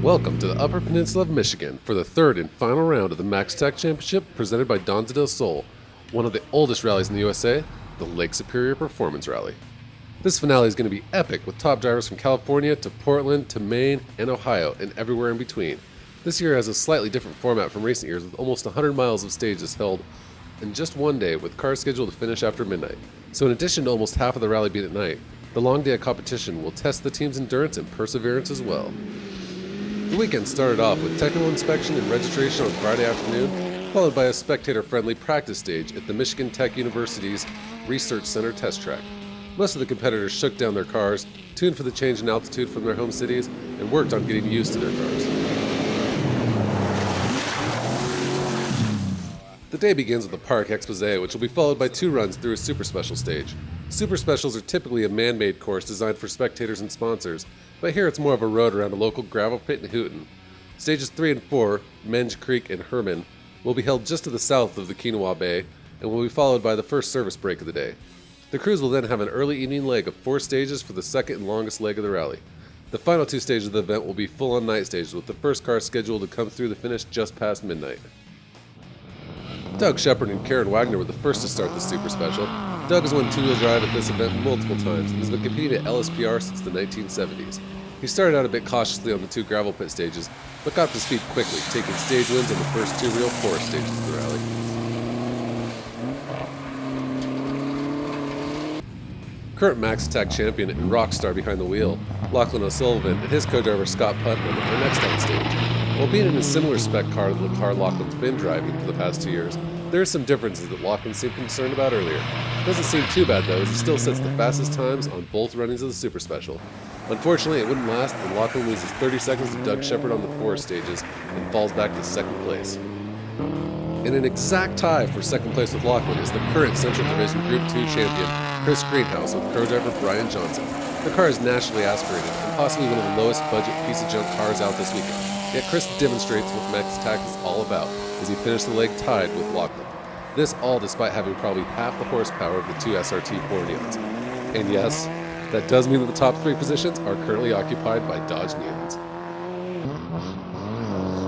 Welcome to the Upper Peninsula of Michigan for the third and final round of the MaxTech Championship presented by Donza del Sol, one of the oldest rallies in the USA, the Lake Superior Performance Rally. This finale is going to be epic with top drivers from California to Portland to Maine and Ohio and everywhere in between. This year has a slightly different format from recent years with almost 100 miles of stages held in just one day with cars scheduled to finish after midnight. So in addition to almost half of the rally being at night, the long day of competition will test the team's endurance and perseverance as well. The weekend started off with technical inspection and registration on Friday afternoon, followed by a spectator-friendly practice stage at the Michigan Tech University's Research Center test track. Most of the competitors shook down their cars, tuned for the change in altitude from their home cities, and worked on getting used to their cars. The day begins with a park expose, which will be followed by 2 runs through a Super Special stage. Super Specials are typically a man-made course designed for spectators and sponsors, but here it's more of a road around a local gravel pit in Houghton. Stages 3 and 4, Menge Creek and Herman, will be held just to the south of the Quinawa Bay and will be followed by the first service break of the day. The crews will then have an early evening leg of 4 stages for the second and longest leg of the rally. The final 2 stages of the event will be full-on night stages, with the first car scheduled to come through the finish just past midnight. Doug Shepard and Karen Wagner were the first to start the Super Special. Doug has won 2-wheel drive at this event multiple times and has been competing at LSPR since the 1970s. He started out a bit cautiously on the 2 gravel pit stages, but got up to speed quickly, taking stage wins on the first 2 real forest stages of the rally. Current MaxTech champion and rock star behind the wheel, Lachlan O'Sullivan and his co-driver Scott Putnam are next on stage. While being in a similar spec car to the car Lachlan's been driving for the past 2 years, there are some differences that Lachlan seemed concerned about earlier. Doesn't seem too bad though, as he still sets the fastest times on both runnings of the Super Special. Unfortunately, it wouldn't last, and Lachlan loses 30 seconds to Doug Shepard on the 4 stages and falls back to 2nd place. In an exact tie for 2nd place with Lachlan is the current Central Division Group 2 champion, Chris Greenhouse, with co-driver Brian Johnson. The car is nationally aspirated and possibly one of the lowest budget piece of junk cars out this weekend. Yet Chris demonstrates what MaxTech is all about as he finished the leg tied with Lachlan. This all despite having probably half the horsepower of the 2 SRT 4 Neons. And yes, that does mean that the top 3 positions are currently occupied by Dodge Neons.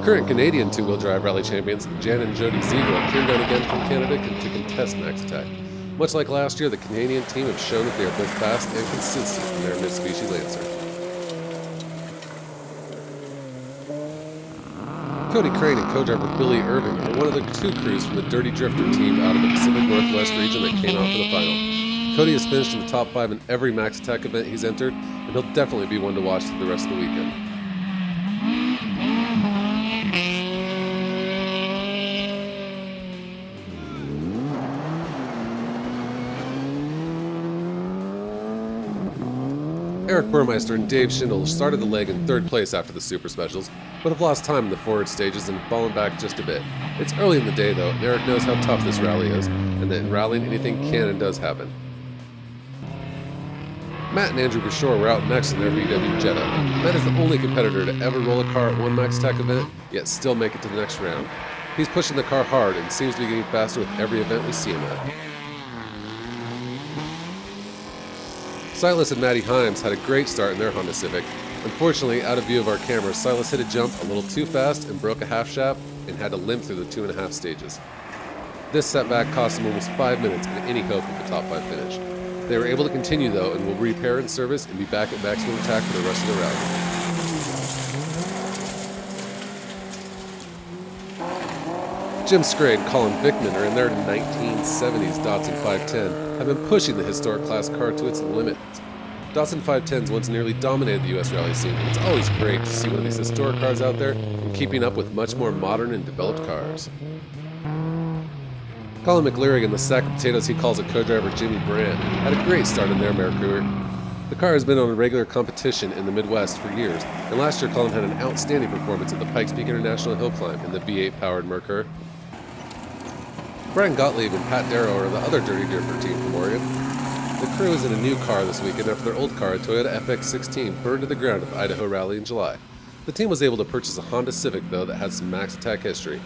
Current Canadian 2-wheel drive rally champions Jan and Jody Ziegler came down again from Canada to contest MaxTech. Much like last year, the Canadian team have shown that they are both fast and consistent in their Mitsubishi Lancer. Cody Crane and co-driver Billy Irving are one of the 2 crews from the Dirty Drifter team out of the Pacific Northwest region that came out for the final. Cody has finished in the top 5 in every MaxTech event he's entered, and he'll definitely be one to watch through the rest of the weekend. Eric Burmeister and Dave Schindel started the leg in 3rd place after the Super Specials, but have lost time in the forward stages and fallen back just a bit. It's early in the day though, and Eric knows how tough this rally is, and that in rallying anything can and does happen. Matt and Andrew Bashore were out next in their VW Jetta. Matt is the only competitor to ever roll a car at one MaxTech event, yet still make it to the next round. He's pushing the car hard and seems to be getting faster with every event we see him at. Silas and Matty Himes had a great start in their Honda Civic. Unfortunately, out of view of our cameras, Silas hit a jump a little too fast and broke a half shaft and had to limp through the 2.5 stages. This setback cost him almost 5 minutes and any hope of a top 5 finish. They were able to continue though and will repair and service and be back at maximum attack for the rest of the rally. Jim Scray and Colin Vickman are in their 1970s Datsun 510, have been pushing the historic class car to its limits. Datsun 510s once nearly dominated the US rally scene, and it's always great to see one of these historic cars out there and keeping up with much more modern and developed cars. Colin McLeary and the sack of potatoes he calls a co-driver Jimmy Brand had a great start in their Mercury. The car has been on a regular competition in the Midwest for years, and last year Colin had an outstanding performance at the Pikes Peak International Hill Climb in the V8-powered Mercury. Brian Gottlieb and Pat Darrow are the other Dirty Drifter team from Oregon. The crew is in a new car this weekend after their old car, a Toyota FX16, burned to the ground at the Idaho Rally in July. The team was able to purchase a Honda Civic, though, that has some MaxTech history.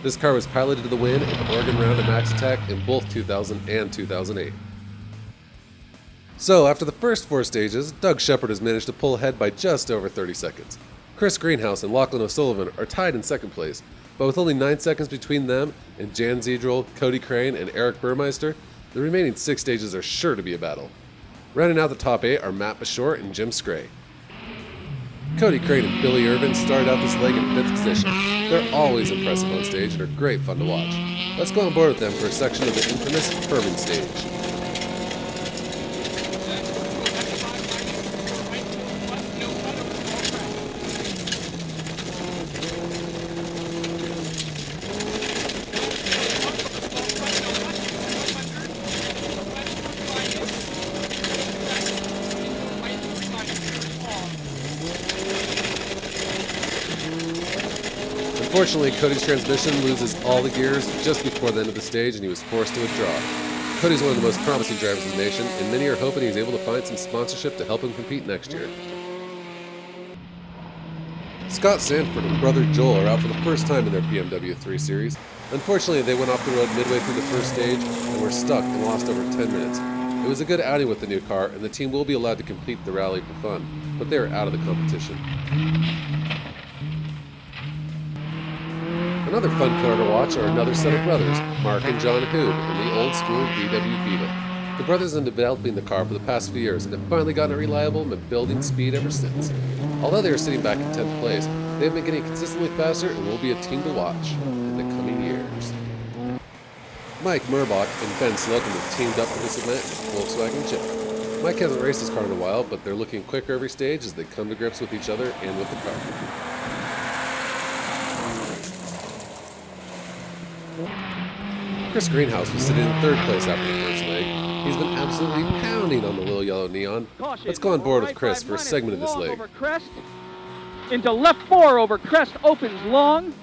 This car was piloted to the win at the Oregon round of MaxTech in both 2000 and 2008. So, after the first 4 stages, Doug Shepard has managed to pull ahead by just over 30 seconds. Chris Greenhouse and Lachlan O'Sullivan are tied in second place, but with only 9 seconds between them and Jan Zedrel, Cody Crane, and Eric Burmeister, the remaining 6 stages are sure to be a battle. Rounding out the top 8 are Matt Bashore and Jim Scray. Cody Crane and Billy Irvin started out this leg in 5th position. They're always impressive on stage and are great fun to watch. Let's go on board with them for a section of the infamous Herman stage. Unfortunately, Cody's transmission loses all the gears just before the end of the stage and he was forced to withdraw. Cody's one of the most promising drivers in the nation, and many are hoping he's able to find some sponsorship to help him compete next year. Scott Sanford and brother Joel are out for the first time in their BMW 3 Series. Unfortunately, they went off the road midway through the first stage and were stuck and lost over 10 minutes. It was a good outing with the new car, and the team will be allowed to complete the rally for fun, but they are out of the competition. Another fun car to watch are another set of brothers, Mark and John Hoob, in the old-school VW Beetle. The brothers have been developing the car for the past few years and have finally gotten it reliable and been building speed ever since. Although they are sitting back in 10th place, they have been getting consistently faster and will be a team to watch in the coming years. Mike Murbach and Ben Slocum have teamed up for this event in Volkswagen Chip. Mike hasn't raced his car in a while, but they're looking quicker every stage as they come to grips with each other and with the car. Chris Greenhouse was sitting in 3rd place after the first leg. He's been absolutely pounding on the little yellow neon. Let's go on board with Chris for a segment of this leg. Over crest, into left 4 over crest, opens long.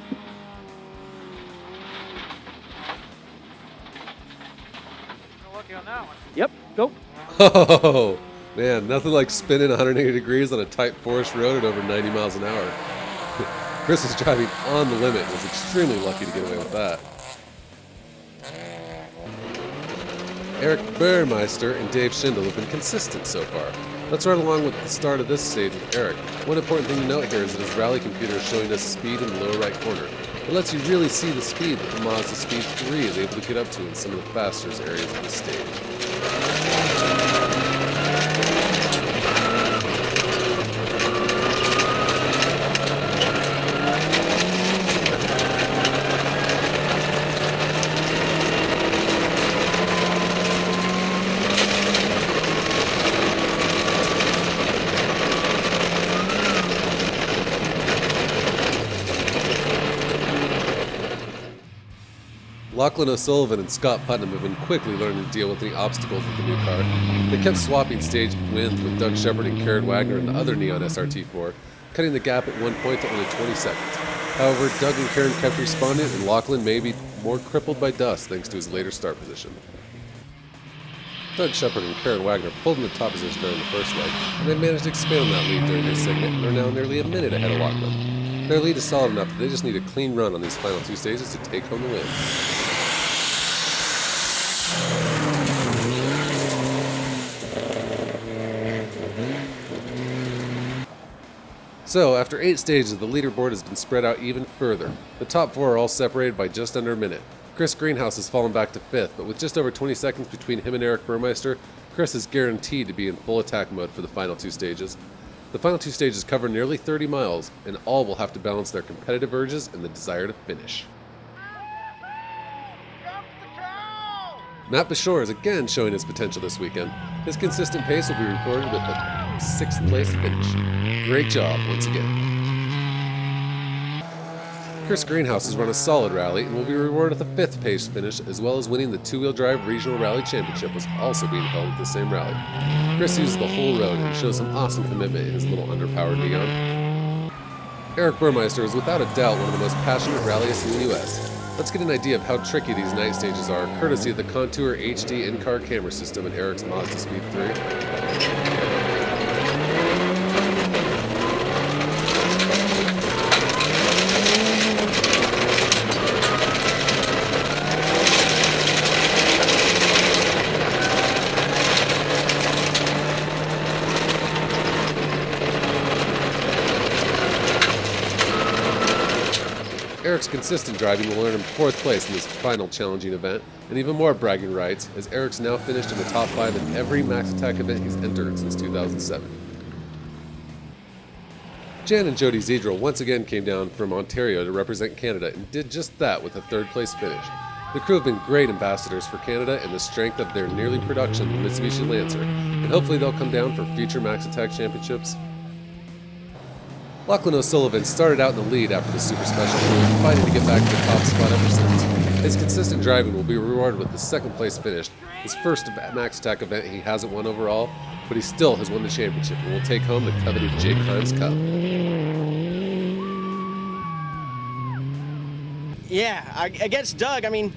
Lucky on that one. Yep, go. Oh, man, nothing like spinning 180 degrees on a tight forest road at over 90 miles an hour. Chris is driving on the limit and was extremely lucky to get away with that. Eric Burmeister and Dave Schindel have been consistent so far. Let's run along with the start of this stage with Eric. One important thing to note here is that his rally computer is showing us speed in the lower right corner. It lets you really see the speed that the Mazda Speed 3 is able to get up to in some of the fastest areas of the stage. Lachlan O'Sullivan and Scott Putnam have been quickly learning to deal with any obstacles with the new car. They kept swapping stage wins with Doug Shepard and Karen Wagner in the other Neon SRT4, cutting the gap at one point to only 20 seconds. However, Doug and Karen kept responding, and Lachlan may be more crippled by dust thanks to his later start position. Doug Shepard and Karen Wagner pulled in the top position during the first leg, and they managed to expand on that lead during this segment and are now nearly a minute ahead of Lachlan. Their lead is solid enough that they just need a clean run on these final 2 stages to take home the win. So, after 8 stages, the leaderboard has been spread out even further. The top 4 are all separated by just under a minute. Chris Greenhouse has fallen back to 5th, but with just over 20 seconds between him and Eric Burmeister, Chris is guaranteed to be in full attack mode for the final 2 stages. The final 2 stages cover nearly 30 miles, and all will have to balance their competitive urges and the desire to finish. Matt Bashore is again showing his potential this weekend. His consistent pace will be reported with a 6th place finish. Great job once again. Chris Greenhouse has run a solid rally and will be rewarded with a 5th place finish, as well as winning the 2-wheel drive regional rally championship, was also being held at the same rally. Chris uses the whole road and shows some awesome commitment in his little underpowered Neon. Eric Burmeister is without a doubt one of the most passionate rallyists in the US. Let's get an idea of how tricky these night stages are, courtesy of the Contour HD in-car camera system in Eric's Mazda Speed 3. Eric's consistent driving will earn him 4th place in this final challenging event, and even more bragging rights, as Eric's now finished in the top 5 in every Max Attack event he's entered since 2007. Jan and Jody Zedrel once again came down from Ontario to represent Canada and did just that with a 3rd place finish. The crew have been great ambassadors for Canada and the strength of their nearly production Mitsubishi Lancer, and hopefully they'll come down for future Max Attack championships. Lachlan O'Sullivan started out in the lead after the Super Special and has been fighting to get back to the top spot ever since. His consistent driving will be rewarded with the 2nd place finish, his first Max Attack event he hasn't won overall, but he still has won the championship and will take home the coveted Jake Himes Cup. Yeah, against Doug, I mean,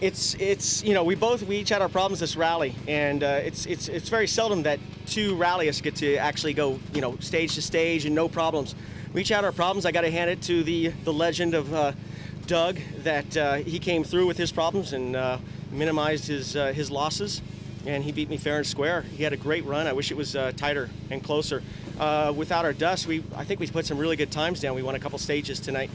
it's you know, we each had our problems this rally, and it's very seldom that 2 rallies get to actually go, you know, stage to stage and no problems. We each had our problems. I got to hand it to the legend of Doug that he came through with his problems and minimized his losses, and he beat me fair and square. He had a great run. I wish it was tighter and closer. Without our dust, I think we put some really good times down. We won a couple stages tonight.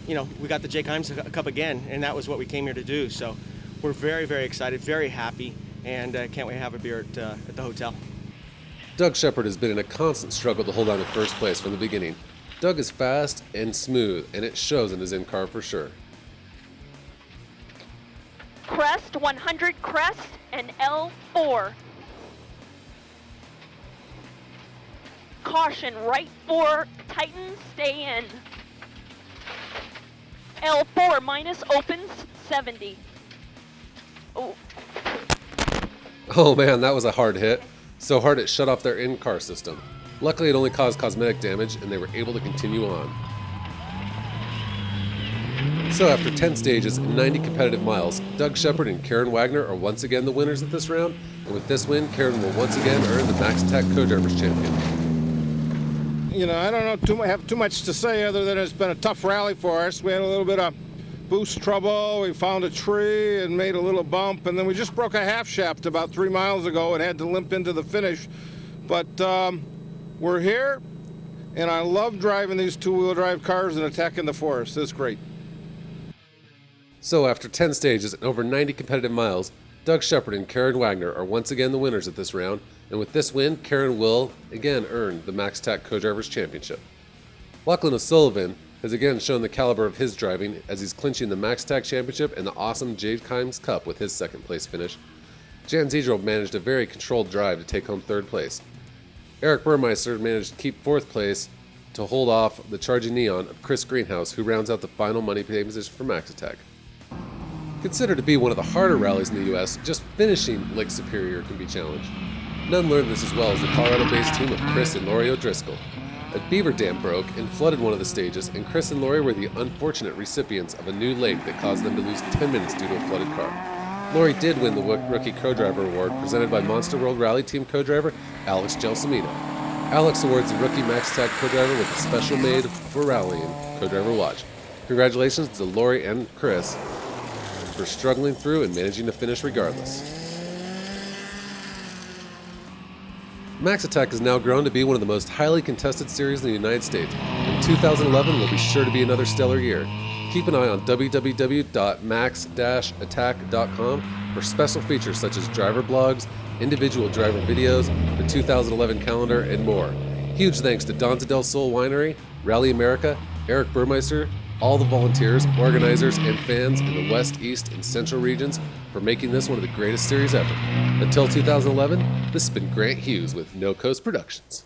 You know, we got the Jake Himes Cup again, and that was what we came here to do. So we're very, very excited, very happy, and can't wait to have a beer at the hotel. Doug Shepard has been in a constant struggle to hold on to 1st place from the beginning. Doug is fast and smooth, and it shows in his in-car for sure. Crest, 100 crest, and L4. Caution, right 4, tighten, stay in. L4 minus opens, 70. Oh. Oh man, that was a hard hit. So hard it shut off their in-car system. Luckily it only caused cosmetic damage and they were able to continue on. So after 10 stages and 90 competitive miles, Doug Shepard and Karen Wagner are once again the winners of this round, and with this win, Karen will once again earn the Max Attack Co-Drivers Champion. You know, I don't have too much to say other than it's been a tough rally for us. We had a little bit of boost trouble. We found a tree and made a little bump, and then we just broke a half shaft about 3 miles ago and had to limp into the finish. But we're here, and I love driving these 2-wheel drive cars and attacking the forest. It's great. So after 10 stages and over 90 competitive miles, Doug Shepard and Karen Wagner are once again the winners of this round, and with this win, Karen will again earn the Max Attack Co-Drivers Championship. Lachlan O'Sullivan has again shown the caliber of his driving as he's clinching the Max Attack Championship and the awesome Jake Himes Cup with his 2nd place finish. Jan Zedrel managed a very controlled drive to take home 3rd place. Eric Burmeister managed to keep 4th place to hold off the charging neon of Chris Greenhouse, who rounds out the final money pay position for Max Attack. Considered to be one of the harder rallies in the US, just finishing Lake Superior can be challenged. None learned this as well as the Colorado-based team of Chris and Lori O'Driscoll. A beaver dam broke and flooded one of the stages, and Chris and Lori were the unfortunate recipients of a new lake that caused them to lose 10 minutes due to a flooded car. Lori did win the Rookie Co-Driver Award presented by Monster World Rally Team Co-Driver Alex Gelsomino. Alex awards the Rookie Max Attack Co-Driver with a special made for rallying Co-Driver watch. Congratulations to Lori and Chris for struggling through and managing to finish regardless. Max Attack has now grown to be one of the most highly contested series in the United States, and 2011 will be sure to be another stellar year. Keep an eye on www.max-attack.com for special features such as driver blogs, individual driver videos, the 2011 calendar, and more. Huge thanks to Donza del Sol Winery, Rally America, Eric Burmeister, all the volunteers, organizers, and fans in the West, East, and Central regions for making this one of the greatest series ever. Until 2011, this has been Grant Hughes with No Coast Productions.